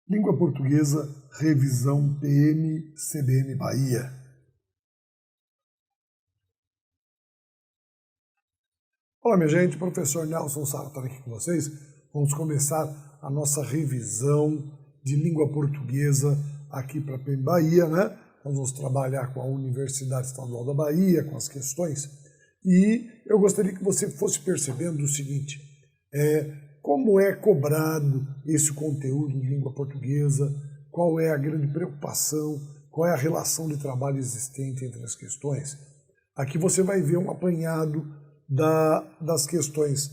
Língua Portuguesa, revisão PM-CBN Bahia. Olá, minha gente, professor Nelson Sartori aqui com vocês. Vamos começar a nossa revisão de língua portuguesa aqui para PM Bahia, né? Nós vamos trabalhar com a Universidade Estadual da Bahia, com as questões. E eu gostaria que você fosse percebendo o seguinte, como é cobrado esse conteúdo de língua portuguesa, qual é a grande preocupação, qual é a relação de trabalho existente entre as questões. Aqui você vai ver um apanhado das questões,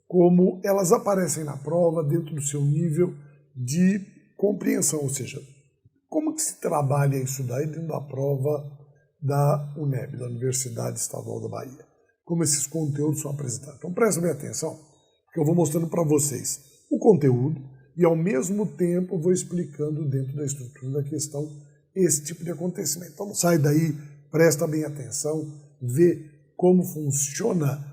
como elas aparecem na prova dentro do seu nível de compreensão, ou seja, como que se trabalha isso daí dentro da prova da UNEB, da Universidade Estadual da Bahia, como esses conteúdos são apresentados. Então prestem bem atenção, porque eu vou mostrando para vocês o conteúdo e ao mesmo tempo vou explicando dentro da estrutura da questão esse tipo de acontecimento. Então sai daí, presta bem atenção, vê como funciona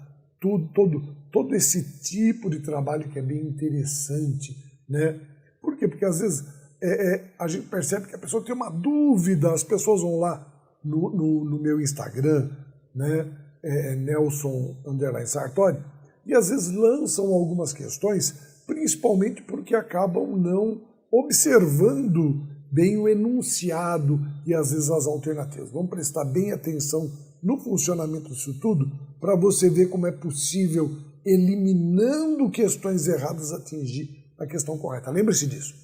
todo esse tipo de trabalho que é bem interessante, né? Por quê? Porque às vezes a gente percebe que a pessoa tem uma dúvida, as pessoas vão lá no meu Instagram, né? Nelson_Sartori, e às vezes lançam algumas questões, principalmente porque acabam não observando bem o enunciado e às vezes as alternativas. Vamos prestar bem atenção no funcionamento disso tudo para você ver como é possível, eliminando questões erradas, atingir a questão correta. Lembre-se disso.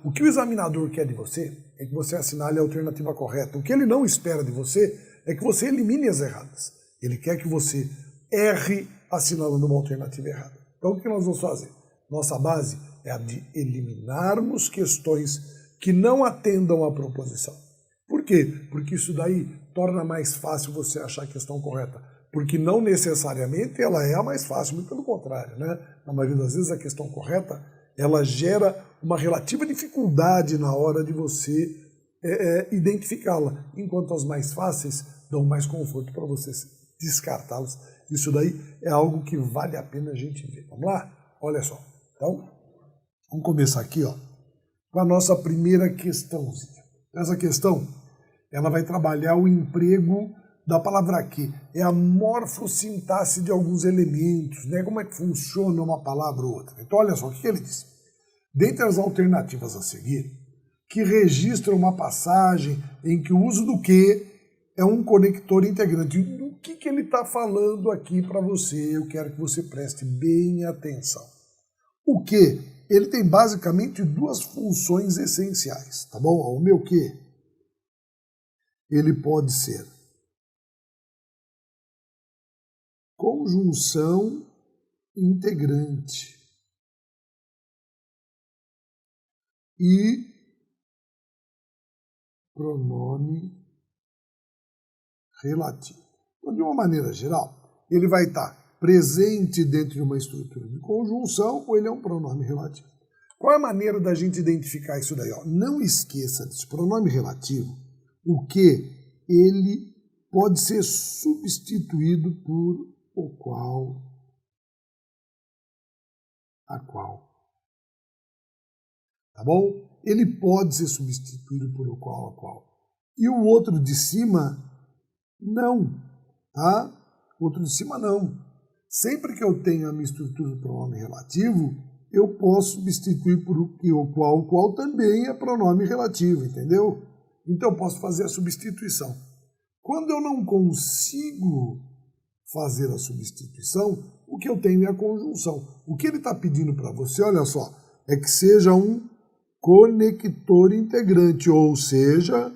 O que o examinador quer de você é que você assinale a alternativa correta. O que ele não espera de você é que você elimine as erradas. Ele quer que você erre assinalando uma alternativa errada. Então o que nós vamos fazer? Nossa base é a de eliminarmos questões que não atendam à proposição. Por quê? Porque isso daí torna mais fácil você achar a questão correta. Porque não necessariamente ela é a mais fácil, muito pelo contrário, né? Na maioria das vezes a questão correta, ela gera uma relativa dificuldade na hora de você identificá-la, enquanto as mais fáceis dão mais conforto para você descartá-las. Isso daí é algo que vale a pena a gente ver. Vamos lá? Olha só. Então, vamos começar aqui, ó, com a nossa primeira questãozinha. Essa questão, ela vai trabalhar o emprego da palavra aqui. É a morfossintaxe de alguns elementos, né? Como é que funciona uma palavra ou outra. Então, olha só, o que ele diz? Dentre as alternativas a seguir, que registram uma passagem em que o uso do que é um conector integrante. Do que ele está falando aqui para você? Eu quero que você preste bem atenção. O que? Ele tem basicamente duas funções essenciais, tá bom? O meu que? Ele pode ser conjunção integrante e pronome relativo. Então, de uma maneira geral, ele vai estar presente dentro de uma estrutura de conjunção ou ele é um pronome relativo. Qual é a maneira da gente identificar isso daí? Ó? Não esqueça disso. Pronome relativo, o que ele pode ser substituído por o qual, a qual. Tá bom? Ele pode ser substituído por o qual, a qual. E o outro de cima, não. Tá? O outro de cima, não. Sempre que eu tenho a minha estrutura de pronome relativo, eu posso substituir por o que, o qual também é pronome relativo, entendeu? Então eu posso fazer a substituição. Quando eu não consigo fazer a substituição, o que eu tenho é a conjunção. O que ele está pedindo para você, olha só, é que seja um conector integrante, ou seja,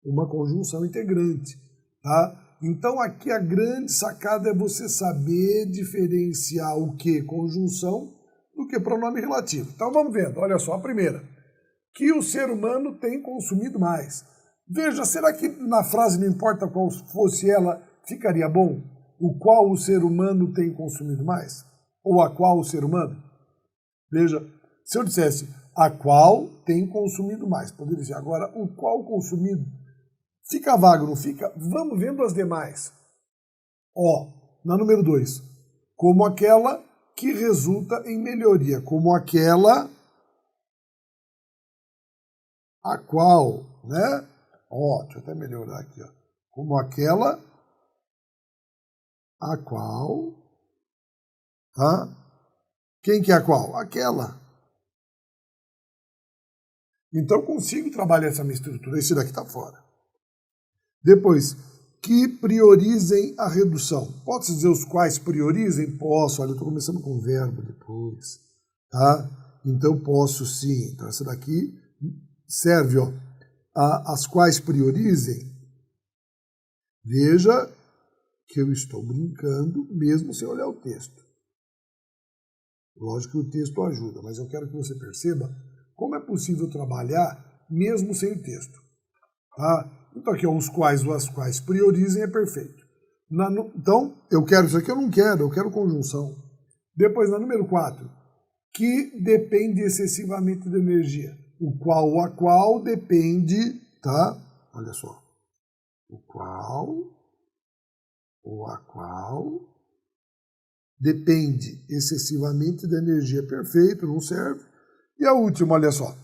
uma conjunção integrante, tá? Então aqui a grande sacada é você saber diferenciar o que conjunção do que pronome relativo. Então vamos vendo, olha só, a primeira, que o ser humano tem consumido mais. Veja, será que na frase, não importa qual fosse ela, ficaria bom? O qual o ser humano tem consumido mais? Ou a qual o ser humano? Veja, se eu dissesse a qual tem consumido mais, poderia dizer agora o qual consumido. Fica vago, não fica? Vamos vendo as demais. Ó, na número 2, como aquela que resulta em melhoria, como aquela a qual, né? Ó, deixa eu até melhorar aqui, ó. Como aquela, a qual, tá? Quem que é a qual? Aquela. Então eu consigo trabalhar essa minha estrutura, esse daqui está fora. Depois, que priorizem a redução. Posso dizer os quais priorizem? Posso, olha, eu estou começando com verbo depois, tá? Então posso sim. Então essa daqui serve, ó, as quais priorizem. Veja que eu estou brincando mesmo sem olhar o texto. Lógico que o texto ajuda, mas eu quero que você perceba como é possível trabalhar mesmo sem o texto. Tá? Então aqui, ó, os quais ou as quais priorizem é perfeito. Então, eu quero isso aqui, eu não quero, eu quero conjunção. Depois, na número 4, que depende excessivamente da energia. O qual ou a qual depende, tá? Olha só. O qual ou a qual depende excessivamente da energia. Perfeito, não serve. E a última, olha só.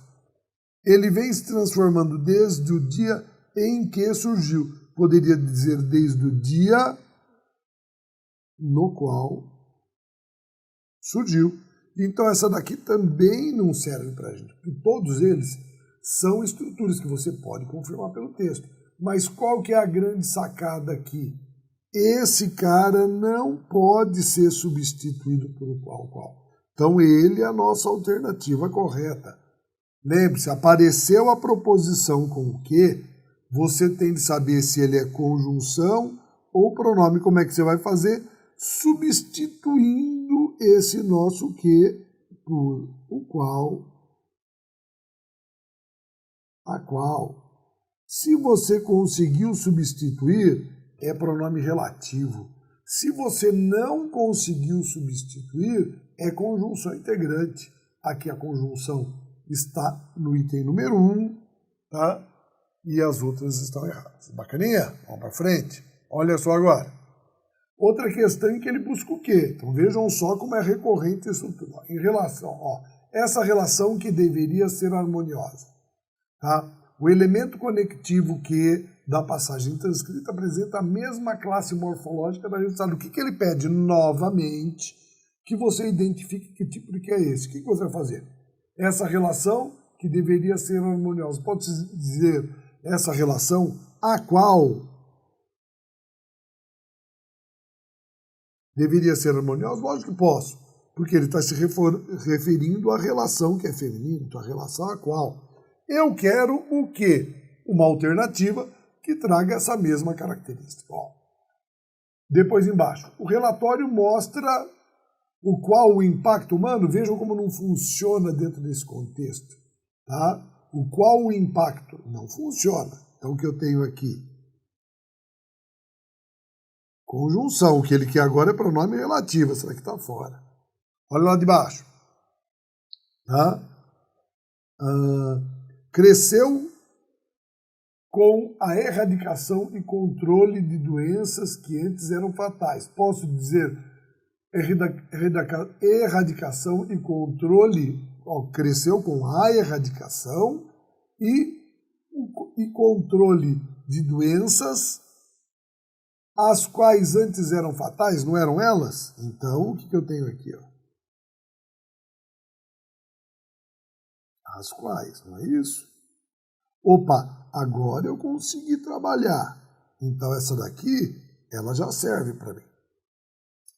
Ele vem se transformando desde o dia em que surgiu. Poderia dizer desde o dia no qual surgiu. Então essa daqui também não serve para a gente, porque todos eles são estruturas que você pode confirmar pelo texto. Mas qual que é a grande sacada aqui? Esse cara não pode ser substituído por o qual. Então ele é a nossa alternativa correta. Lembre-se, apareceu a proposição com o que, você tem de saber se ele é conjunção ou pronome. Como é que você vai fazer? Substituindo esse nosso que por o qual, a qual. Se você conseguiu substituir, é pronome relativo. Se você não conseguiu substituir, é conjunção integrante. Aqui a conjunção está no item número 1, tá? E as outras estão erradas. Bacaninha? Vamos para frente. Olha só agora. Outra questão em que ele busca o quê? Então vejam só como é recorrente isso tudo. Em relação, ó, essa relação que deveria ser harmoniosa. Tá? O elemento conectivo que da passagem transcrita apresenta a mesma classe morfológica da gente sabe. O que ele pede novamente? Que você identifique que tipo de que é esse. O que você vai fazer? Essa relação que deveria ser harmoniosa. Pode dizer essa relação a qual deveria ser harmoniosa? Lógico que posso, porque ele está se referindo à relação que é feminina, então a relação a qual. Eu quero o quê? Uma alternativa que traga essa mesma característica. Ó. Depois embaixo, o relatório mostra o qual o impacto humano, vejam como não funciona dentro desse contexto. Tá? O qual o impacto não funciona. Então o que eu tenho aqui? Conjunção, o que ele quer agora é pronome relativo, essa daqui está fora. Olha lá de baixo. Tá? Cresceu com a erradicação e controle de doenças que antes eram fatais. Posso dizer erradicação e controle, ó, cresceu com a erradicação e controle de doenças as quais antes eram fatais, não eram elas? Então, o que eu tenho aqui? Ó? As quais, não é isso? Opa, agora eu consegui trabalhar. Então, essa daqui, ela já serve para mim.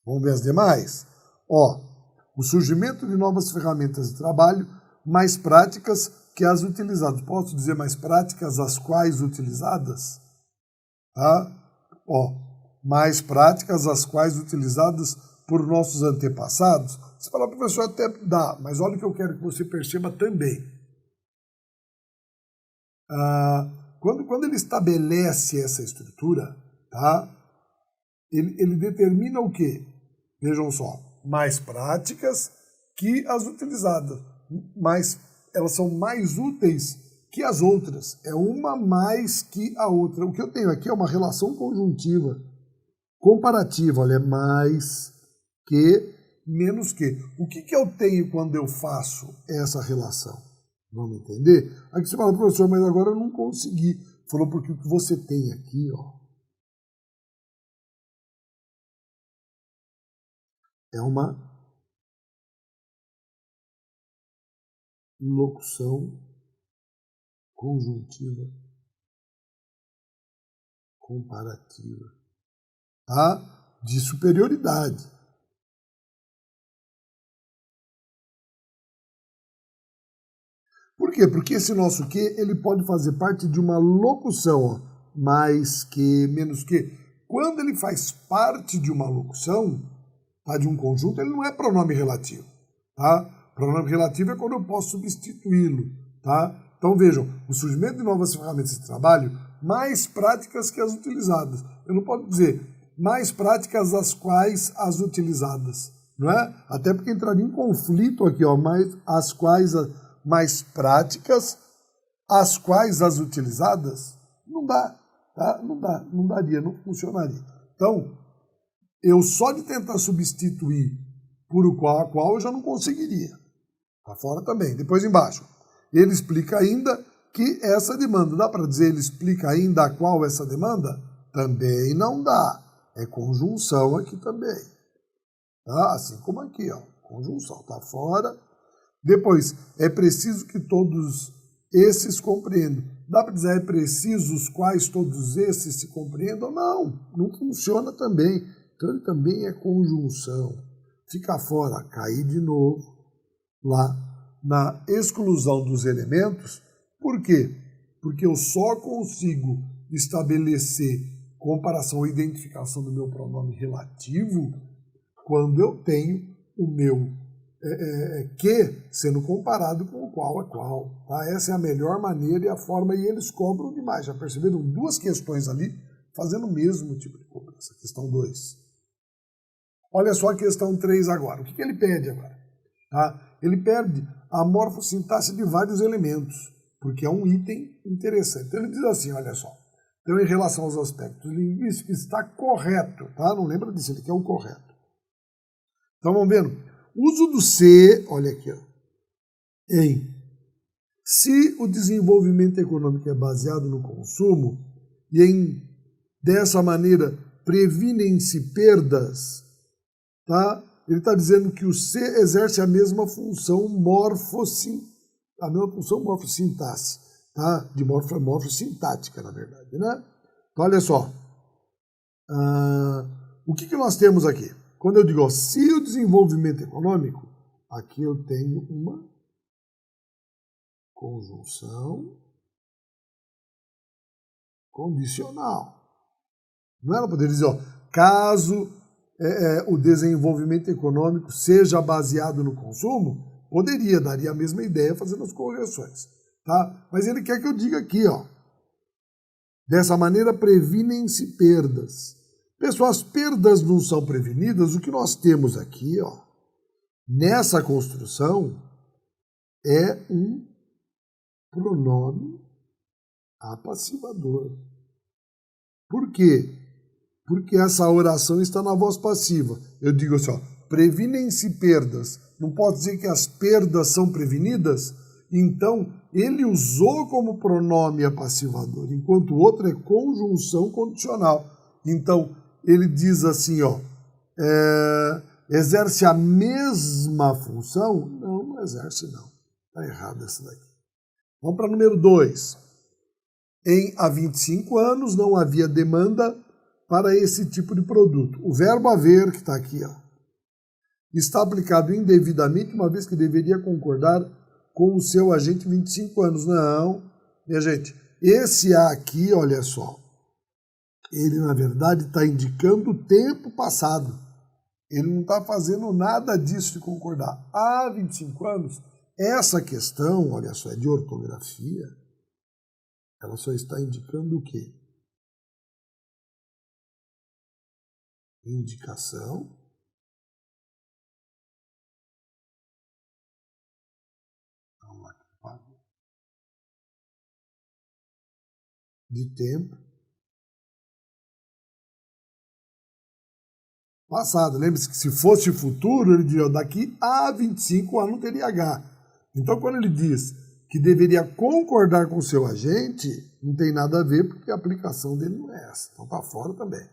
Vamos ver as demais? Ó, o surgimento de novas ferramentas de trabalho mais práticas que as utilizadas. Posso dizer mais práticas as quais utilizadas? Tá? Ó, mais práticas as quais utilizadas por nossos antepassados. Você fala, professor, até dá, mas olha o que eu quero que você perceba também. Quando ele estabelece essa estrutura, tá? Ele determina o quê? Vejam só, mais práticas que as utilizadas, mas elas são mais úteis que as outras, é uma mais que a outra. O que eu tenho aqui é uma relação conjuntiva, comparativa, olha, mais que, menos que. O que eu tenho quando eu faço essa relação? Vamos entender? Aqui você fala, professor, mas agora eu não consegui. Falou porque o que você tem aqui, ó, é uma locução conjuntiva comparativa, tá? De superioridade. Por quê? Porque esse nosso que, ele pode fazer parte de uma locução, ó, mais que, menos que. Quando ele faz parte de uma locução, tá, de um conjunto, ele não é pronome relativo, tá? Pronome relativo é quando eu posso substituí-lo, tá? Então vejam, o surgimento de novas ferramentas de trabalho mais práticas que as utilizadas. Eu não posso dizer mais práticas as quais as utilizadas, não é? Até porque entraria em conflito aqui, ó, as quais mais práticas, as quais as utilizadas, não dá, tá? Não daria, não funcionaria. Então, eu só de tentar substituir por o qual a qual eu já não conseguiria. Tá fora também. Depois embaixo. Ele explica ainda que essa demanda, dá para dizer ele explica ainda a qual essa demanda? Também não dá. É conjunção aqui também. Tá? Assim como aqui, ó. Conjunção, tá fora. Depois, é preciso que todos esses compreendam. Dá para dizer é preciso os quais todos esses se compreendam? Não, não funciona também. Então ele também é conjunção. Fica fora, cair de novo lá na exclusão dos elementos. Por quê? Porque eu só consigo estabelecer comparação ou identificação do meu pronome relativo quando eu tenho o meu que sendo comparado com o qual é qual. Tá? Essa é a melhor maneira e a forma, e eles cobram demais. Já perceberam? Duas questões ali fazendo o mesmo tipo de cobrança. Questão 2. Olha só a questão 3 agora. O que ele pede agora? Tá? Ele pede a morfossintaxe de vários elementos, porque é um item interessante. Então ele diz assim, olha só. Então, em relação aos aspectos linguísticos, está correto. Tá? Não lembra disso, ele quer o correto. Então vamos vendo. Uso do se, olha aqui, ó, em se o desenvolvimento econômico é baseado no consumo e dessa maneira previnem-se perdas, tá? Ele está dizendo que o se exerce a mesma função morfossintaxe, tá? De morfossintática, na verdade, né? Então, olha só, o que nós temos aqui? Quando eu digo, ó, se o desenvolvimento econômico, aqui eu tenho uma conjunção condicional. Não era poder dizer, ó, caso o desenvolvimento econômico seja baseado no consumo, poderia, daria a mesma ideia fazendo as correções. Tá? Mas ele quer que eu diga aqui, ó, dessa maneira previnem-se perdas. Pessoal, as perdas não são prevenidas. O que nós temos aqui, ó, nessa construção, é um pronome apassivador. Por quê? Porque essa oração está na voz passiva. Eu digo assim, ó, previnem-se perdas. Não posso dizer que as perdas são prevenidas? Então, ele usou como pronome apassivador, enquanto o outro é conjunção condicional. Então, ele diz assim, ó, exerce a mesma função? Não, não exerce não. Está errado essa daqui. Vamos para número 2. Há 25 anos não havia demanda para esse tipo de produto. O verbo haver, que está aqui, ó, está aplicado indevidamente, uma vez que deveria concordar com o seu agente 25 anos. Não, minha gente, esse A aqui, olha só, ele, na verdade, está indicando o tempo passado. Ele não está fazendo nada disso de concordar. Há 25 anos, essa questão, olha só, é de ortografia, ela só está indicando o quê? Indicação de tempo passado. Lembre-se que se fosse futuro, ele diria, daqui a 25 anos não teria H. Então, quando ele diz que deveria concordar com o seu agente, não tem nada a ver, porque a aplicação dele não é essa. Então está fora também.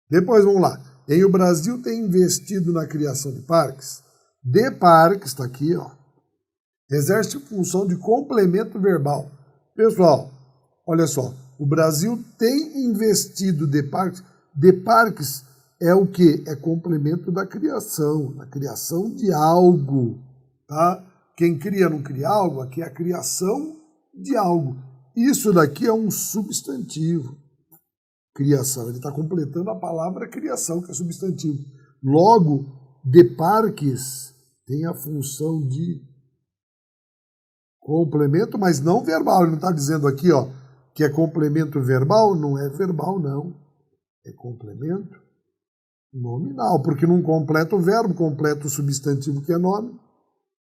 Depois, vamos lá. O Brasil tem investido na criação de parques. De parques, está aqui, ó. Exerce função de complemento verbal. Pessoal, olha só. O Brasil tem investido de parques. De parques é o quê? É complemento da criação de algo, tá? Quem cria não cria algo, aqui é a criação de algo. Isso daqui é um substantivo. Criação. Ele está completando a palavra criação, que é substantivo. Logo, de parques tem a função de complemento, mas não verbal. Ele não está dizendo aqui, ó, que é complemento verbal. Não é verbal, não. É complemento nominal, porque não completa o verbo, completa o substantivo que é nome.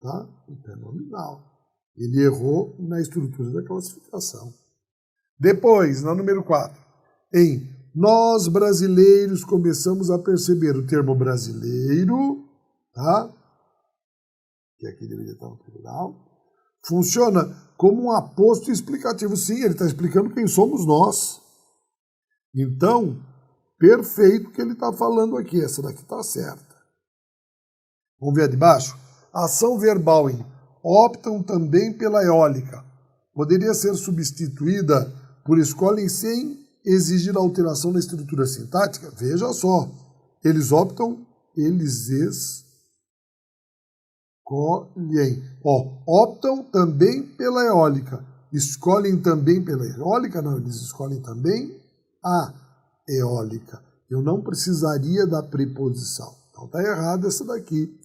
Tá? Então é nominal. Ele errou na estrutura da classificação. Depois, na número 4, nós brasileiros começamos a perceber o termo brasileiro, tá? Que aqui deveria estar no plural, funciona como um aposto explicativo. Sim, ele está explicando quem somos nós. Então, perfeito o que ele está falando aqui. Essa daqui está certa. Vamos ver a de baixo? Ação verbal em optam também pela eólica. Poderia ser substituída por escolhem sem exigir alteração na estrutura sintática? Veja só. Eles optam, eles escolhem. Optam também pela eólica. Escolhem também pela eólica? Não, eles escolhem também a eólica. Eu não precisaria da preposição. Então está errado essa daqui.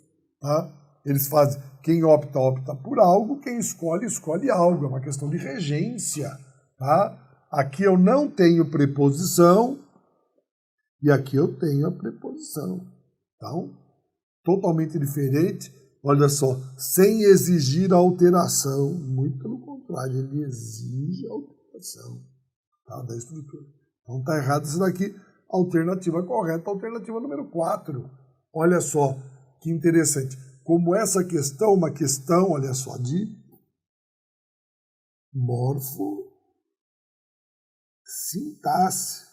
Tá? Eles fazem, quem opta, opta por algo, quem escolhe, escolhe algo. É uma questão de regência. Tá? Aqui eu não tenho preposição e aqui eu tenho a preposição. Então, totalmente diferente. Olha só, sem exigir alteração. Muito pelo contrário, ele exige alteração, tá, da estrutura. Então está errado isso daqui. Alternativa correta, alternativa número 4. Olha só que interessante. Como essa questão, uma questão, olha só, de morfossintaxe,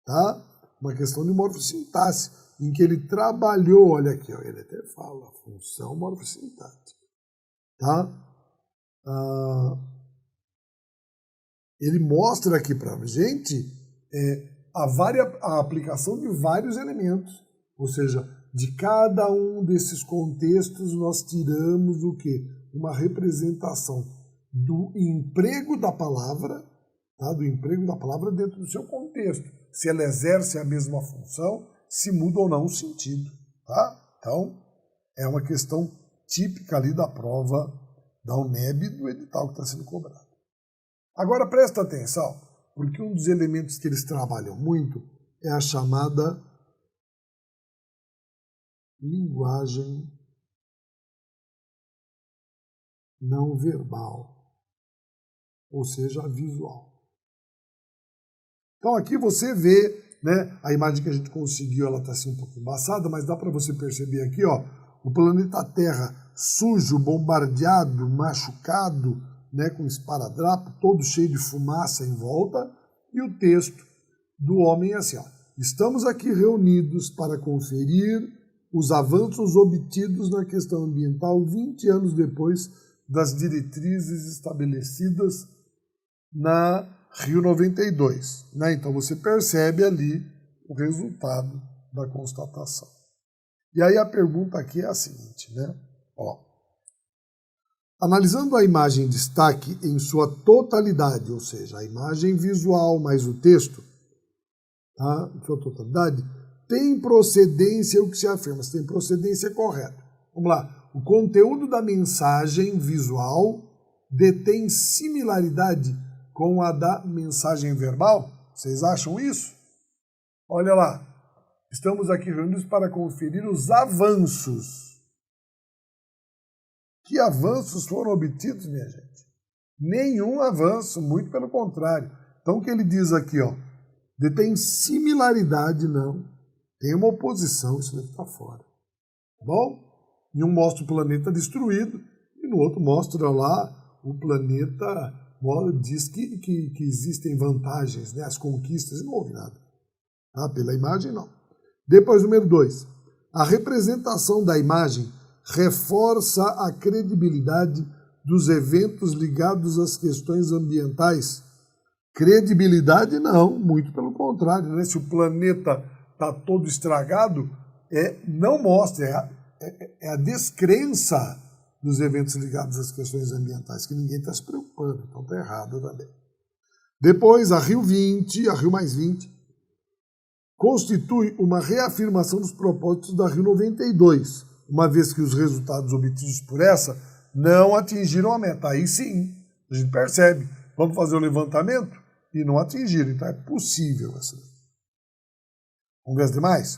tá? Uma questão de morfossintaxe, em que ele trabalhou, olha aqui, ó, ele até fala, função morfossintática, tá? Ele mostra aqui para a gente a aplicação de vários elementos, ou seja, de cada um desses contextos nós tiramos o quê? Uma representação do emprego da palavra, tá? Do emprego da palavra dentro do seu contexto, se ela exerce a mesma função, se muda ou não o sentido, tá? Então, é uma questão típica ali da prova da UNEB do edital que está sendo cobrado. Agora presta atenção, porque um dos elementos que eles trabalham muito é a chamada linguagem não verbal, ou seja, visual. Então aqui você vê, né, a imagem que a gente conseguiu, ela está assim um pouco embaçada, mas dá para você perceber aqui, ó, o planeta Terra sujo, bombardeado, machucado, né, com esparadrapo, todo cheio de fumaça em volta, e o texto do homem é assim, ó, estamos aqui reunidos para conferir os avanços obtidos na questão ambiental 20 anos depois das diretrizes estabelecidas na Rio 92. Né? Então você percebe ali o resultado da constatação. E aí a pergunta aqui é a seguinte, né? Ó, analisando a imagem em destaque em sua totalidade, ou seja, a imagem visual mais o texto, tá? Em sua totalidade, tem procedência o que se afirma, se tem procedência correta. Vamos lá. O conteúdo da mensagem visual detém similaridade com a da mensagem verbal? Vocês acham isso? Olha lá. Estamos aqui reunidos para conferir os avanços. Que avanços foram obtidos, minha gente? Nenhum avanço, muito pelo contrário. Então o que ele diz aqui, ó, detém similaridade, não. Tem uma oposição, isso deve estar fora. Tá bom? Em um mostra o planeta destruído e no outro mostra lá o planeta diz que existem vantagens, né, as conquistas, e não houve nada. Tá? Pela imagem, não. Depois, número 2. A representação da imagem reforça a credibilidade dos eventos ligados às questões ambientais. Credibilidade não, muito pelo contrário, né? Se o planeta está todo estragado, não mostra, é a descrença dos eventos ligados às questões ambientais, que ninguém está se preocupando, então está errado também. Depois, a Rio 20, a Rio mais 20, constitui uma reafirmação dos propósitos da Rio 92, uma vez que os resultados obtidos por essa não atingiram a meta. Aí sim, a gente percebe, vamos fazer o levantamento e não atingiram, então é possível essa. Vamos ver as demais?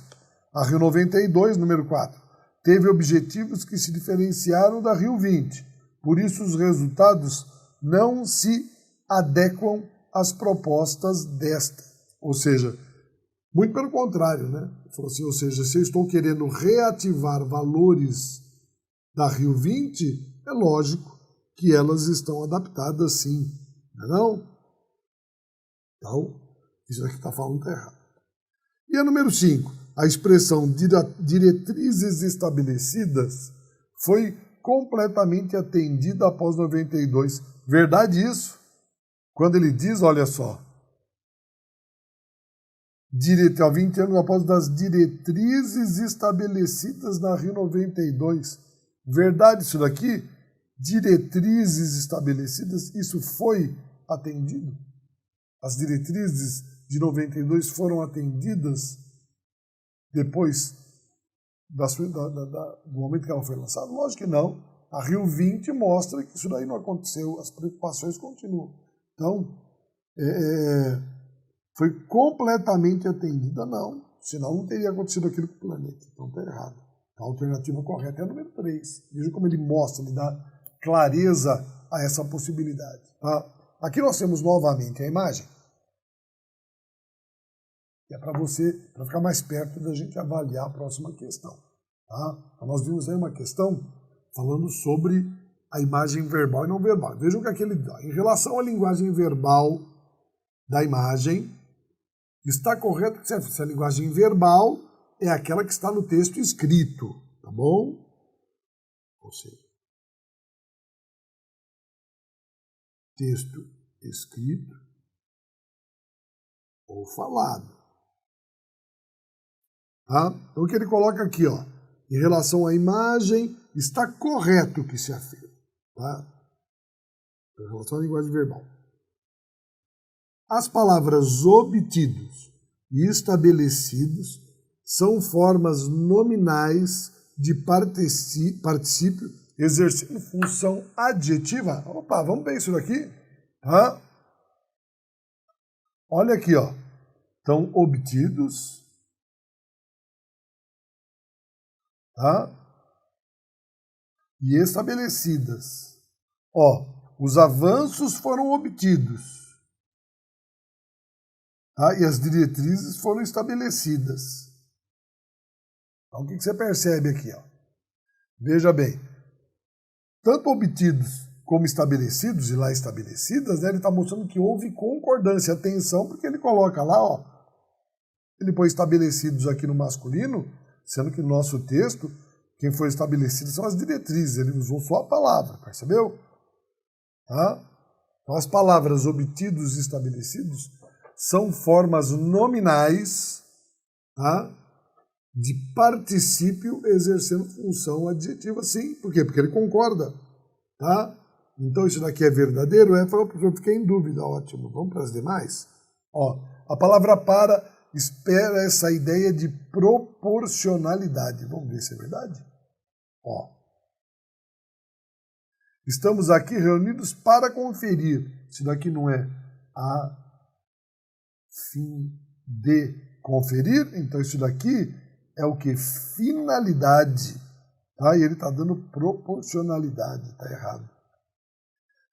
A Rio 92, número 4, teve objetivos que se diferenciaram da Rio 20, por isso os resultados não se adequam às propostas desta. Ou seja, muito pelo contrário, né? Ou seja, se eu estou querendo reativar valores da Rio 20, é lógico que elas estão adaptadas sim, não é não? Então, isso aqui está falando está errado. E a número 5, a expressão diretrizes estabelecidas foi completamente atendida após 92. Verdade isso? Quando ele diz, olha só, há 20 anos após das diretrizes estabelecidas na Rio 92. Verdade isso daqui? Diretrizes estabelecidas, isso foi atendido? As diretrizes de 92 foram atendidas depois do momento que ela foi lançada? Lógico que não. A Rio 20 mostra que isso daí não aconteceu, as preocupações continuam. Então, foi completamente atendida? Não, senão não teria acontecido aquilo com o planeta. Então está errado. A alternativa correta é a número 3. Veja como ele mostra, ele dá clareza a essa possibilidade. Tá? Aqui nós temos novamente a imagem. Que é para ficar mais perto da gente avaliar a próxima questão. Tá? Então nós vimos aí uma questão falando sobre a imagem verbal e não verbal. Vejam que aquele, em relação à linguagem verbal da imagem, está correto que se a linguagem verbal é aquela que está no texto escrito, tá bom? Ou seja, texto escrito ou falado. Tá? Então o que ele coloca aqui, ó, em relação à imagem, está correto que se afirma. Tá? Em relação à linguagem verbal. As palavras obtidos e estabelecidos são formas nominais de particípio exercendo função adjetiva. Opa, vamos ver isso daqui? Tá? Olha aqui, ó. Então, obtidos. Tá? E estabelecidas. Ó, os avanços foram obtidos. Tá? E as diretrizes foram estabelecidas. Então, o que você percebe aqui? Ó? Veja bem, tanto obtidos como estabelecidos, e lá estabelecidas, né, ele está mostrando que houve concordância. Atenção, porque ele coloca lá, ó, ele põe estabelecidos aqui no masculino, sendo que no nosso texto, quem foi estabelecido são as diretrizes, ele usou só a palavra, percebeu? Tá? Então, as palavras obtidos e estabelecidos são formas nominais, tá, de particípio exercendo função adjetiva, sim. Por quê? Porque ele concorda. Tá? Então, isso daqui é verdadeiro? Eu fiquei em dúvida. Ótimo. Vamos para as demais? Ó, a palavra para espera essa ideia de proporcionalidade. Vamos ver se é verdade? Ó. Estamos aqui reunidos para conferir. Isso daqui não é a fim de conferir? Então, isso daqui é o que? Finalidade. Tá? E ele está dando proporcionalidade. Está errado.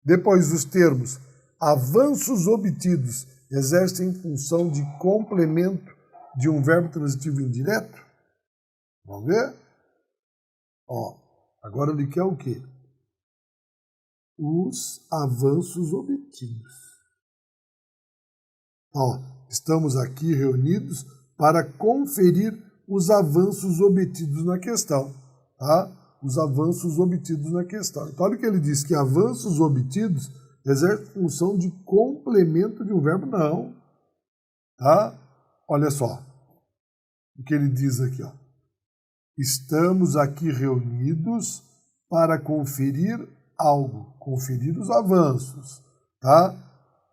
Depois, os termos avanços obtidos exercem função de complemento de um verbo transitivo indireto. Vamos ver? Ó, agora ele quer o quê? os avanços obtidos. Ó, estamos aqui reunidos para conferir os avanços obtidos na questão, tá? Os avanços obtidos na questão. Então, olha o que ele diz, que avanços obtidos exercem função de complemento de um verbo, não, tá? Olha só o que ele diz aqui, ó. Estamos aqui reunidos para conferir algo, conferir os avanços, tá?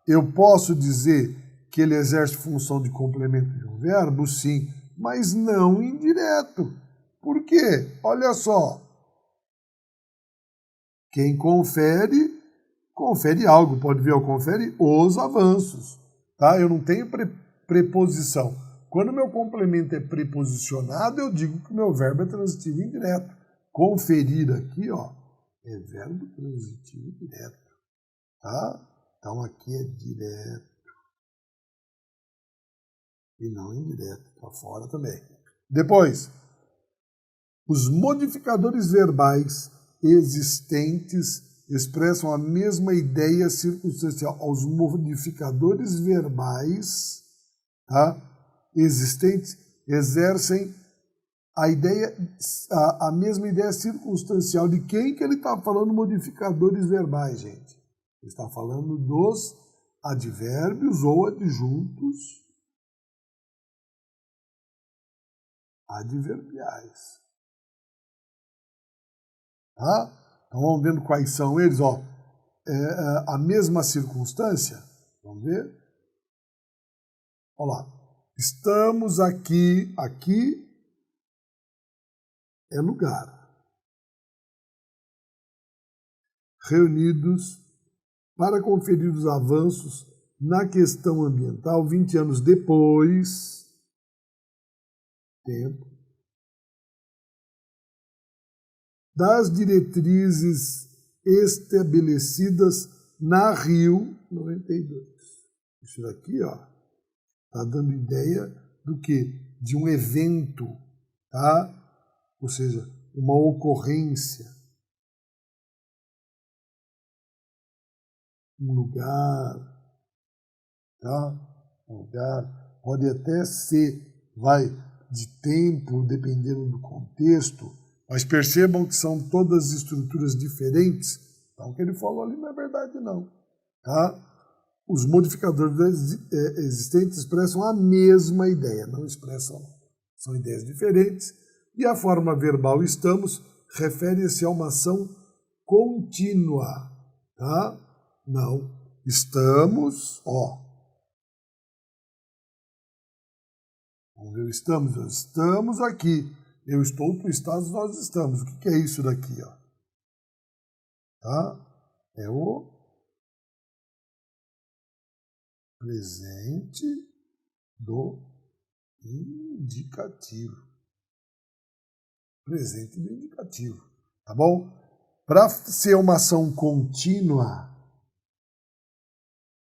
Eu posso dizer que ele exerce função de complemento de um verbo? Sim, mas não indireto. Por quê? Olha só. Quem confere, confere algo. Pode ver, confere os avanços. Tá? Eu não tenho preposição. Quando meu complemento é preposicionado, eu digo que o meu verbo é transitivo indireto. Conferir aqui, ó, é verbo transitivo direto. Tá? Então aqui é direto. E não indireto, está fora também. Depois, os modificadores verbais existentes expressam a mesma ideia circunstancial. Os modificadores verbais, tá, existentes exercem a mesma ideia circunstancial. De quem que ele está falando modificadores verbais, gente? Ele está falando dos advérbios ou adjuntos adverbiais. Tá? Então vamos vendo quais são eles. Ó. A mesma circunstância. Vamos ver? Olha lá. Estamos aqui. Aqui é lugar. Reunidos para conferir os avanços na questão ambiental 20 anos depois. Tempo. Das diretrizes estabelecidas na Rio 92. Isso daqui, ó, tá dando ideia do quê? De um evento, tá? Ou seja, uma ocorrência. Um lugar, tá? Um lugar. Pode até ser, de tempo, dependendo do contexto, mas percebam que são todas estruturas diferentes. Então, o que ele falou ali não é verdade, não. Tá? Os modificadores existentes expressam a mesma ideia, não expressam, são ideias diferentes. E a forma verbal estamos refere-se a uma ação contínua. Tá? Não. Estamos, ó. Vamos ver, estamos aqui. Eu estou, tu estás, nós estamos. O que é isso daqui? Ó? Tá? É o presente do indicativo. Presente do indicativo. Tá bom? Para ser uma ação contínua,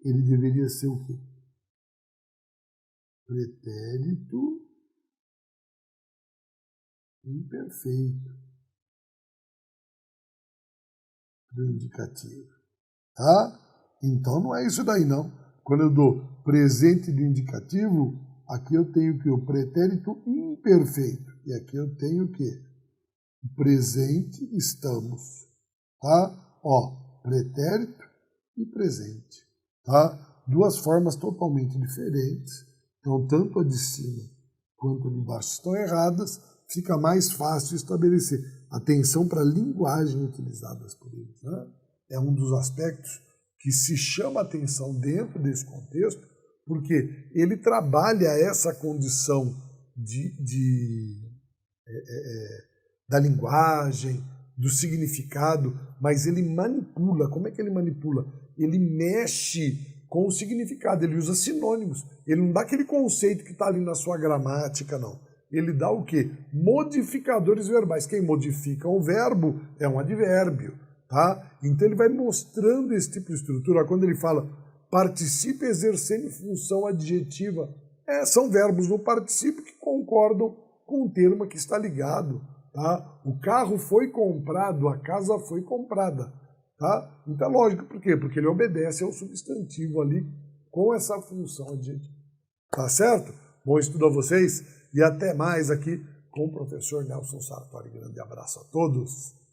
ele deveria ser o quê? Pretérito imperfeito do indicativo. Tá? Então não é isso daí, não. Quando eu dou presente do indicativo, aqui eu tenho que o pretérito imperfeito. E aqui eu tenho o quê? Presente estamos. Tá? Ó, pretérito e presente. Tá? Duas formas totalmente diferentes. Então, tanto a de cima quanto a de baixo estão erradas, fica mais fácil estabelecer. Atenção para a linguagem utilizada por eles. Né? É um dos aspectos que se chama atenção dentro desse contexto, porque ele trabalha essa condição da linguagem, do significado, mas ele manipula. Como é que ele manipula? Ele mexe com o significado, ele usa sinônimos. Ele não dá aquele conceito que está ali na sua gramática, não. Ele dá o quê? Modificadores verbais. Quem modifica um verbo é um advérbio, tá? Então ele vai mostrando esse tipo de estrutura. Quando ele fala participe exercendo função adjetiva, são verbos no particípio que concordam com o termo que está ligado, tá? O carro foi comprado, a casa foi comprada. Tá? Então é lógico, por quê? Porque ele obedece ao substantivo ali com essa função adjetiva. Tá certo? Bom estudo a vocês e até mais aqui com o professor Nelson Sartori. Grande abraço a todos.